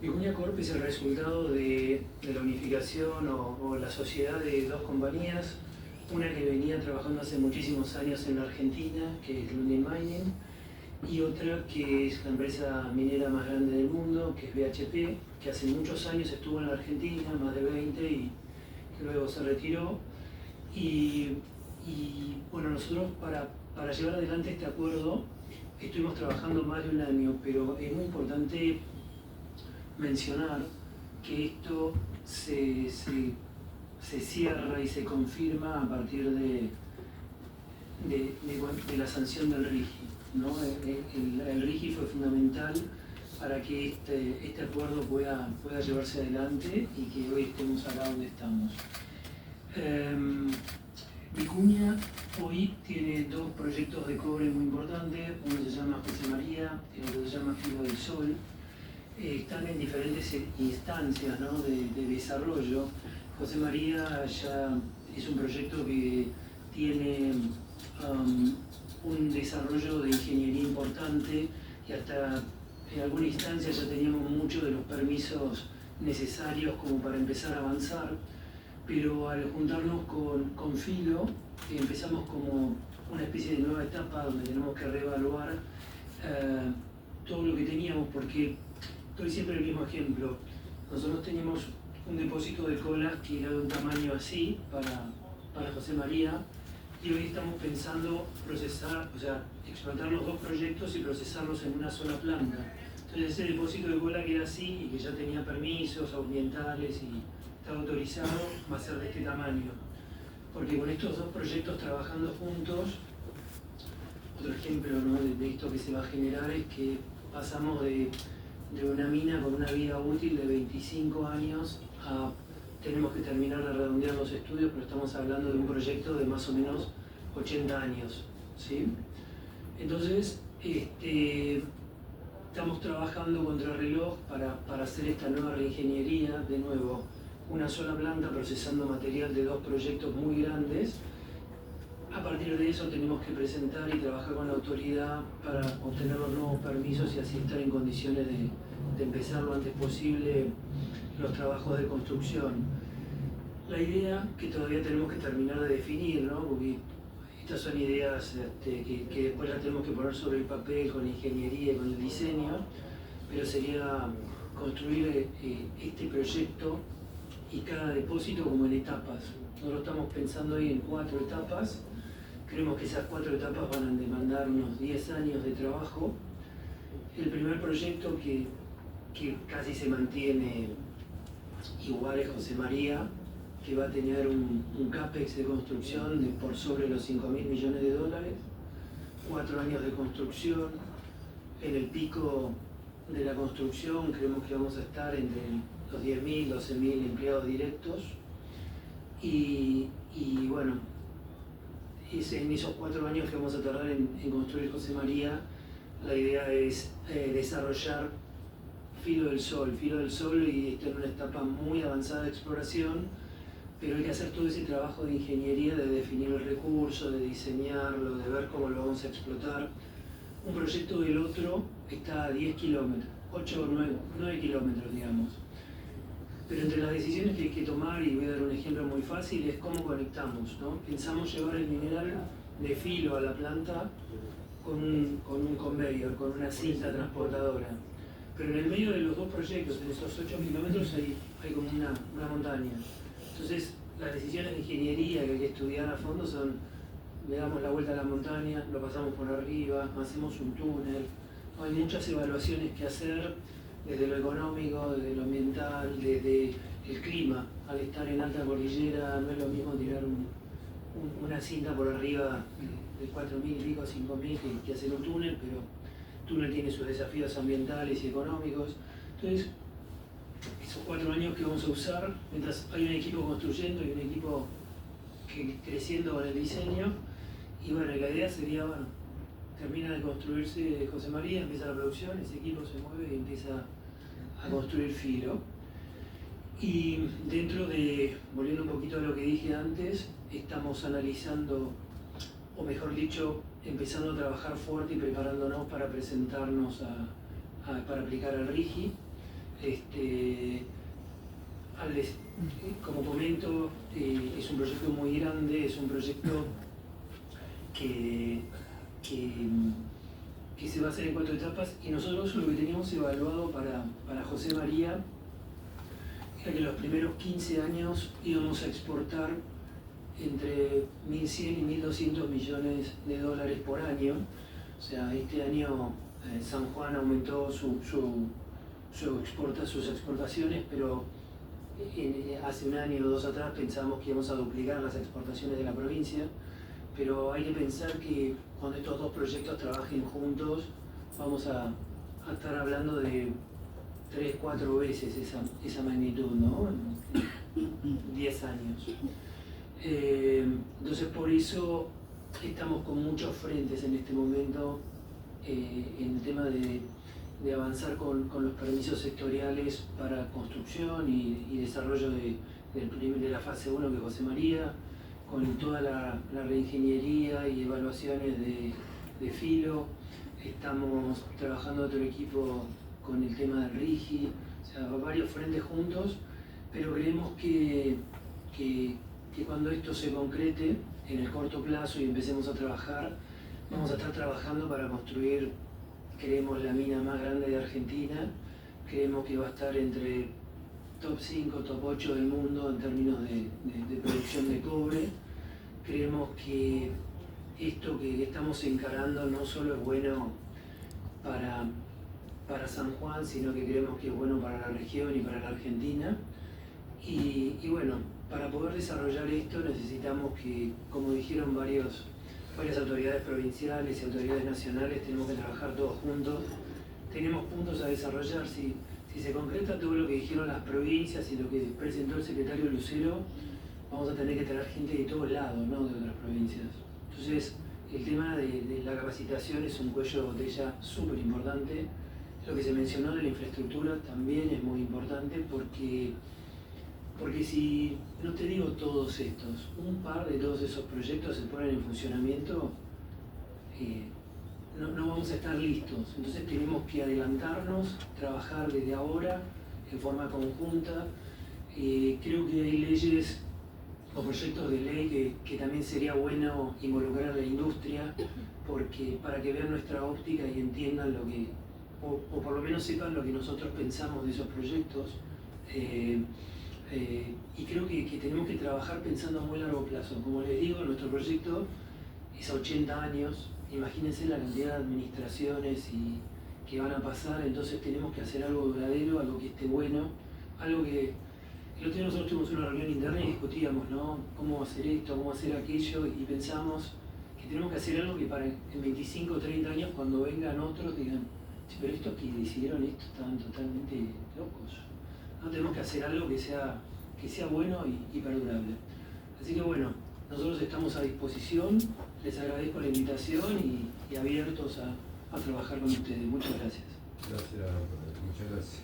Vicuña Corp es el resultado de la unificación o la sociedad de dos compañías, una que venía trabajando hace muchísimos años en la Argentina, que es Lundin Mining, y otra que es la empresa minera más grande del mundo, que es BHP, que hace muchos años estuvo en la Argentina, más de 20, y que luego se retiró. Y bueno, nosotros para llevar adelante este acuerdo estuvimos trabajando más de un año, pero es muy importante mencionar que esto se cierra y se confirma a partir de la sanción del RIGI, ¿no? El RIGI fue fundamental para que este acuerdo pueda llevarse adelante y que hoy estemos acá donde estamos. Vicuña hoy tiene dos proyectos de cobre muy importantes, uno se llama José María, el otro se llama Filo del Sol. Están en diferentes instancias, ¿no?, de desarrollo. José María ya es un proyecto que tiene un desarrollo de ingeniería importante y hasta en alguna instancia ya teníamos muchos de los permisos necesarios como para empezar a avanzar, pero al juntarnos con Filo empezamos como una especie de nueva etapa donde tenemos que reevaluar todo lo que teníamos, porque doy siempre el mismo ejemplo. Nosotros teníamos un depósito de colas que era de un tamaño así para José María, y hoy estamos pensando procesar, o sea, explotar los dos proyectos y procesarlos en una sola planta. Entonces ese depósito de cola que era así y que ya tenía permisos ambientales y estaba autorizado, va a ser de este tamaño. Porque con estos dos proyectos trabajando juntos, otro ejemplo, ¿no?, de esto que se va a generar es que pasamos de una mina con una vida útil de 25 años a tenemos que terminar de redondear los estudios, pero estamos hablando de un proyecto de más o menos 80 años, ¿sí? Entonces, estamos trabajando contra reloj para hacer esta nueva reingeniería, de nuevo, una sola planta procesando material de dos proyectos muy grandes. A partir de eso tenemos que presentar y trabajar con la autoridad para obtener los nuevos permisos y así estar en condiciones de empezar lo antes posible los trabajos de construcción. La idea que todavía tenemos que terminar de definir, ¿no?, porque estas son ideas que después las tenemos que poner sobre el papel con la ingeniería y con el diseño, pero sería construir este proyecto y cada depósito como en etapas. Nosotros estamos pensando hoy en 4 etapas. Creemos que esas 4 etapas van a demandar unos 10 años de trabajo. El primer proyecto que casi se mantiene igual es José María, que va a tener un CAPEX de construcción de por sobre los $5.000 millones, 4 años de construcción. En el pico de la construcción creemos que vamos a estar entre los 10.000, 12.000 empleados directos y bueno, en esos 4 años que vamos a tardar en construir José María, la idea es desarrollar Filo del Sol, y está en una etapa muy avanzada de exploración, pero hay que hacer todo ese trabajo de ingeniería, de definir el recurso, de diseñarlo, de ver cómo lo vamos a explotar. Un proyecto del otro está a 10 kilómetros, 8 o 9 kilómetros, digamos. Pero entre las decisiones que hay que tomar, y voy a dar un ejemplo muy fácil, es cómo conectamos, ¿no? Pensamos llevar el mineral de Filo a la planta con un conveyor, con una cinta transportadora. Pero en el medio de los dos proyectos, en esos 8 kilómetros, hay como una montaña. Entonces, las decisiones de ingeniería que hay que estudiar a fondo son: le damos la vuelta a la montaña, lo pasamos por arriba, hacemos un túnel. Hay muchas evaluaciones que hacer, desde lo económico, desde lo ambiental, desde el clima. Al estar en alta cordillera no es lo mismo tirar una cinta por arriba de 4.000 y pico, 5.000 que hacer un túnel, pero el túnel tiene sus desafíos ambientales y económicos. Entonces, esos 4 años que vamos a usar, mientras hay un equipo construyendo y un equipo creciendo con el diseño, y bueno, la idea sería, bueno, termina de construirse José María, empieza la producción, ese equipo se mueve y empieza a construir Filo. Y dentro de, volviendo un poquito a lo que dije antes, estamos analizando, o mejor dicho, empezando a trabajar fuerte y preparándonos para presentarnos para aplicar al RIGI. Como comento, es un proyecto muy grande, es un proyecto que se va a hacer en 4 etapas, y nosotros lo que teníamos evaluado para José María era que los primeros 15 años íbamos a exportar entre 1.100 y 1.200 millones de dólares por año. O sea, este año San Juan aumentó sus exportaciones, pero hace un año o 2 atrás pensábamos que íbamos a duplicar las exportaciones de la provincia. Pero hay que pensar que cuando estos 2 proyectos trabajen juntos, vamos a estar hablando de 3-4 veces esa magnitud, ¿no? En 10 años. Entonces, por eso estamos con muchos frentes en este momento en el tema de avanzar con los permisos sectoriales para construcción y desarrollo de la fase 1 que José María, con toda la reingeniería y evaluaciones de filo. Estamos trabajando otro equipo con el tema del RIGI, o sea, varios frentes juntos, pero creemos que cuando esto se concrete en el corto plazo y empecemos a trabajar, vamos a estar trabajando para construir, creemos, la mina más grande de Argentina. Creemos que va a estar entre top 5, top 8 del mundo en términos de producción de cobre. Creemos que esto que estamos encarando no solo es bueno para San Juan, sino que creemos que es bueno para la región y para la Argentina. Y bueno, para poder desarrollar esto necesitamos que, como dijeron varias autoridades provinciales y autoridades nacionales, tenemos que trabajar todos juntos. Tenemos puntos a desarrollar. Si se concreta todo lo que dijeron las provincias y lo que presentó el secretario Lucero, vamos a tener que traer gente de todos lados, no de otras provincias. Entonces, el tema de la capacitación es un cuello de botella súper importante. Lo que se mencionó de la infraestructura también es muy importante, porque si, no te digo todos estos, un par de todos esos proyectos se ponen en funcionamiento, no vamos a estar listos. Entonces tenemos que adelantarnos, trabajar desde ahora en forma conjunta. Creo que hay leyes o proyectos de ley que también sería bueno involucrar a la industria, porque para que vean nuestra óptica y entiendan lo que, o por lo menos sepan lo que nosotros pensamos de esos proyectos. Y creo que tenemos que trabajar pensando a muy largo plazo. Como les digo, nuestro proyecto es a 80 años. Imagínense la cantidad de administraciones que van a pasar. Entonces tenemos que hacer algo duradero, algo que esté bueno, algo que... El otro día nosotros tuvimos una reunión interna y discutíamos, ¿no?, cómo hacer esto, cómo hacer aquello, y pensamos que tenemos que hacer algo que para en 25 o 30 años, cuando vengan otros, digan: sí, pero estos que decidieron esto estaban totalmente locos. No, tenemos que hacer algo que sea bueno y perdurable. Así que bueno, nosotros estamos a disposición, les agradezco la invitación y abiertos a trabajar con ustedes. Muchas gracias. Gracias, muchas gracias.